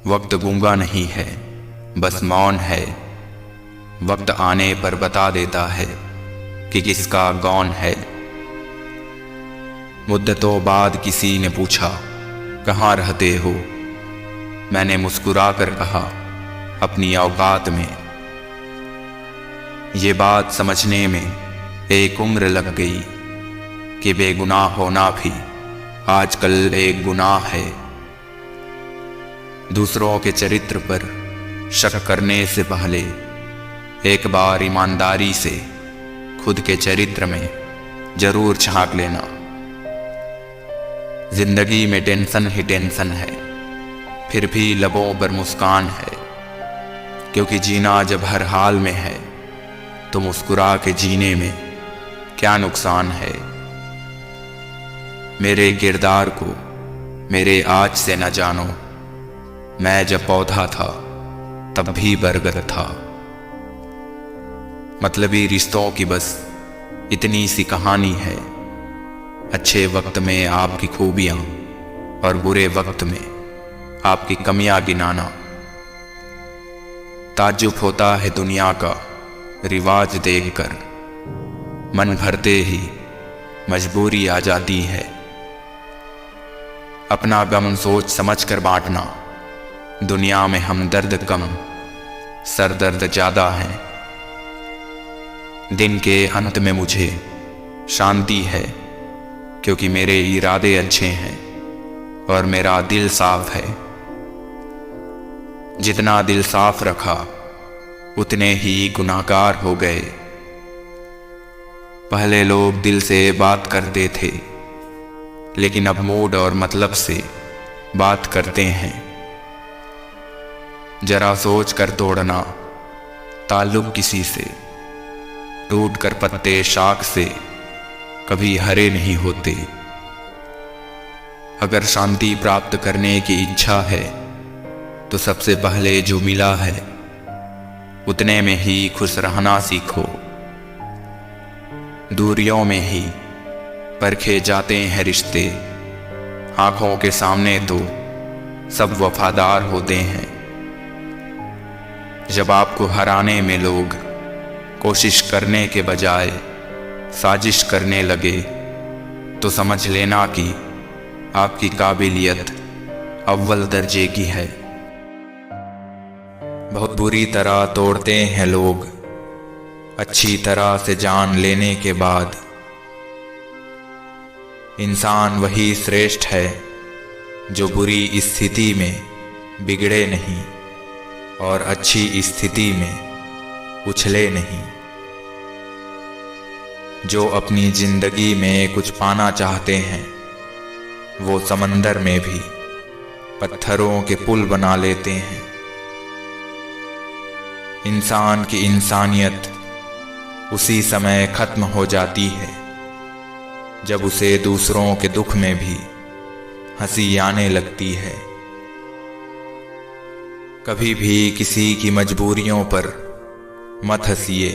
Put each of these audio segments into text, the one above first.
वक्त गूंगा नहीं है, बस मौन है। वक्त आने पर बता देता है कि किसका कौन है। मुद्दतों बाद किसी ने पूछा, कहाँ रहते हो? मैंने मुस्कुरा कर कहा, अपनी औकात में। ये बात समझने में एक उम्र लग गई कि बेगुनाह होना भी आजकल एक गुनाह है। दूसरों के चरित्र पर शक करने से पहले एक बार ईमानदारी से खुद के चरित्र में जरूर झांक लेना। जिंदगी में टेंशन ही टेंशन है, फिर भी लबों पर मुस्कान है, क्योंकि जीना जब हर हाल में है तो मुस्कुरा के जीने में क्या नुकसान है। मेरे किरदार को मेरे आज से न जानो, मैं जब पौधा था तब भी बरगद था। मतलबी रिश्तों की बस इतनी सी कहानी है, अच्छे वक्त में आपकी खूबियां और बुरे वक्त में आपकी कमियां गिनाना। ताज्जुब होता है दुनिया का रिवाज देखकर, मन भरते ही मजबूरी आ जाती है। अपना गम सोच समझ कर बांटना, दुनिया में हमदर्द कम सरदर्द ज्यादा है। दिन के अंत में मुझे शांति है, क्योंकि मेरे इरादे अच्छे हैं और मेरा दिल साफ है। जितना दिल साफ रखा उतने ही गुनाहगार हो गए। पहले लोग दिल से बात करते थे, लेकिन अब मूड और मतलब से बात करते हैं। जरा सोच कर तोड़ना ताल्लुक किसी से, टूट कर पत्ते शाख से कभी हरे नहीं होते। अगर शांति प्राप्त करने की इच्छा है तो सबसे पहले जो मिला है उतने में ही खुश रहना सीखो। दूरियों में ही परखे जाते हैं रिश्ते, आंखों के सामने तो सब वफादार होते हैं। जब आपको हराने में लोग कोशिश करने के बजाय साजिश करने लगे तो समझ लेना कि आपकी काबिलियत अव्वल दर्जे की है। बहुत बुरी तरह तोड़ते हैं लोग अच्छी तरह से जान लेने के बाद। इंसान वही श्रेष्ठ है जो बुरी स्थिति में बिगड़े नहीं और अच्छी स्थिति में उछले नहीं। जो अपनी जिंदगी में कुछ पाना चाहते हैं वो समंदर में भी पत्थरों के पुल बना लेते हैं। इंसान की इंसानियत उसी समय खत्म हो जाती है जब उसे दूसरों के दुख में भी हंसी आने लगती है। कभी भी किसी की मजबूरियों पर मत हंसिए,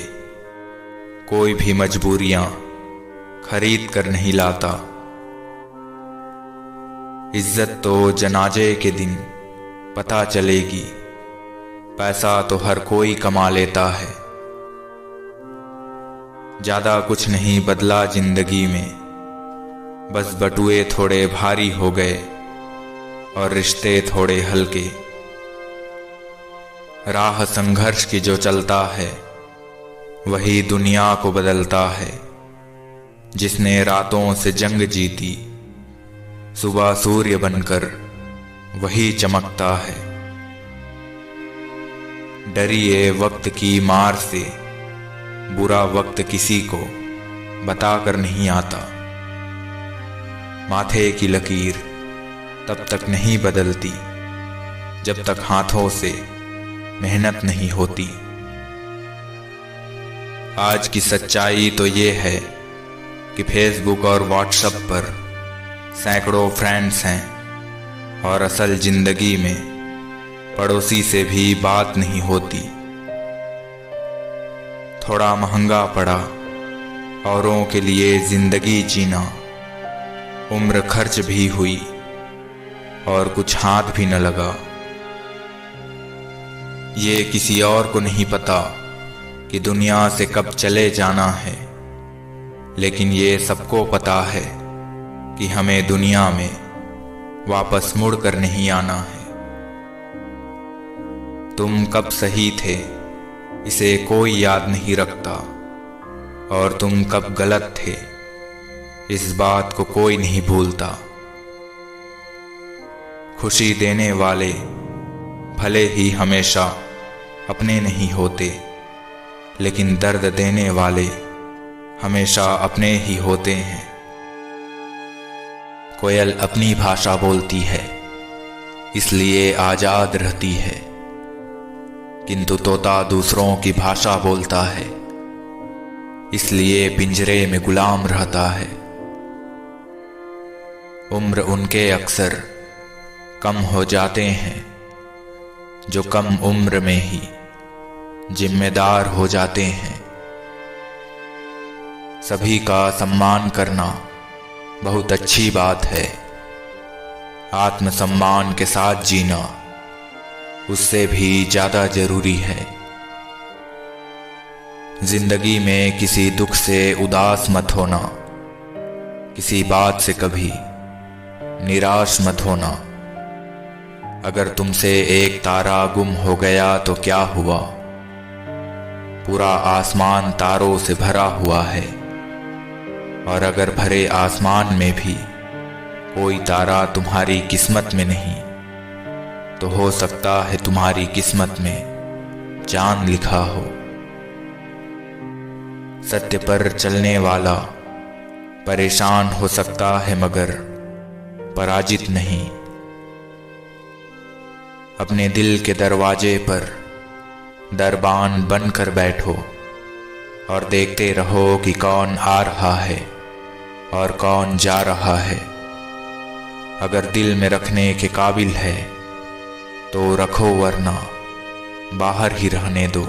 कोई भी मजबूरियां खरीद कर नहीं लाता। इज्जत तो जनाजे के दिन पता चलेगी, पैसा तो हर कोई कमा लेता है। ज्यादा कुछ नहीं बदला जिंदगी में, बस बटुए थोड़े भारी हो गए और रिश्ते थोड़े हल्के। राह संघर्ष की जो चलता है वही दुनिया को बदलता है। जिसने रातों से जंग जीती सुबह सूर्य बनकर वही चमकता है। डरिए वक्त की मार से, बुरा वक्त किसी को बताकर नहीं आता। माथे की लकीर तब तक नहीं बदलती जब तक हाथों से मेहनत नहीं होती। आज की सच्चाई तो ये है कि फेसबुक और व्हाट्सएप पर सैकड़ों फ्रेंड्स हैं और असल जिंदगी में पड़ोसी से भी बात नहीं होती। थोड़ा महंगा पड़ा औरों के लिए जिंदगी जीना, उम्र खर्च भी हुई और कुछ हाथ भी न लगा। ये किसी और को नहीं पता कि दुनिया से कब चले जाना है, लेकिन ये सबको पता है कि हमें दुनिया में वापस मुड़कर नहीं आना है। तुम कब सही थे इसे कोई याद नहीं रखता, और तुम कब गलत थे इस बात को कोई नहीं भूलता। खुशी देने वाले भले ही हमेशा अपने नहीं होते, लेकिन दर्द देने वाले हमेशा अपने ही होते हैं। कोयल अपनी भाषा बोलती है इसलिए आजाद रहती है, किंतु तोता दूसरों की भाषा बोलता है इसलिए पिंजरे में गुलाम रहता है। उम्र उनके अक्सर कम हो जाते हैं जो कम उम्र में ही जिम्मेदार हो जाते हैं। सभी का सम्मान करना बहुत अच्छी बात है, आत्मसम्मान के साथ जीना उससे भी ज्यादा जरूरी है। जिंदगी में किसी दुख से उदास मत होना, किसी बात से कभी निराश मत होना। अगर तुमसे एक तारा गुम हो गया तो क्या हुआ, पूरा आसमान तारों से भरा हुआ है। और अगर भरे आसमान में भी कोई तारा तुम्हारी किस्मत में नहीं, तो हो सकता है तुम्हारी किस्मत में चांद लिखा हो। सत्य पर चलने वाला परेशान हो सकता है मगर पराजित नहीं। अपने दिल के दरवाजे पर दरबान बनकर बैठो और देखते रहो कि कौन आ रहा है और कौन जा रहा है। अगर दिल में रखने के काबिल है तो रखो, वरना बाहर ही रहने दो,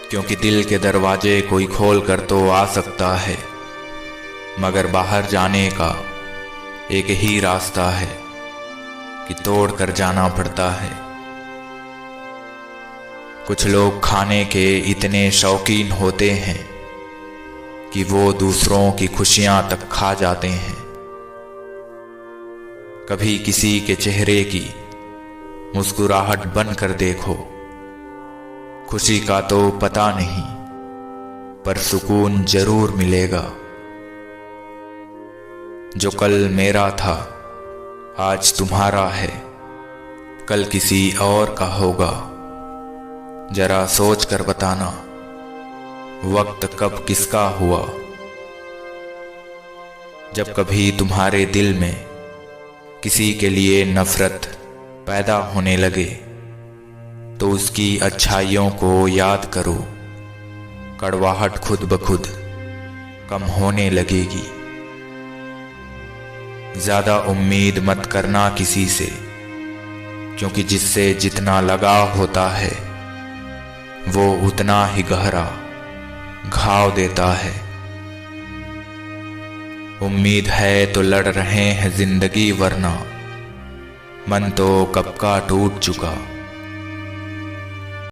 क्योंकि दिल के दरवाजे कोई खोल कर तो आ सकता है, मगर बाहर जाने का एक ही रास्ता है कि तोड़ कर जाना पड़ता है। कुछ लोग खाने के इतने शौकीन होते हैं कि वो दूसरों की खुशियां तक खा जाते हैं। कभी किसी के चेहरे की मुस्कुराहट बनकर देखो, खुशी का तो पता नहीं पर सुकून जरूर मिलेगा। जो कल मेरा था आज तुम्हारा है, कल किसी और का होगा। जरा सोच कर बताना वक्त कब किसका हुआ। जब कभी तुम्हारे दिल में किसी के लिए नफरत पैदा होने लगे तो उसकी अच्छाइयों को याद करो, कड़वाहट खुद ब खुद कम होने लगेगी। ज्यादा उम्मीद मत करना किसी से, क्योंकि जिससे जितना लगाव होता है वो उतना ही गहरा घाव देता है। उम्मीद है तो लड़ रहे हैं जिंदगी, वरना मन तो कब का टूट चुका।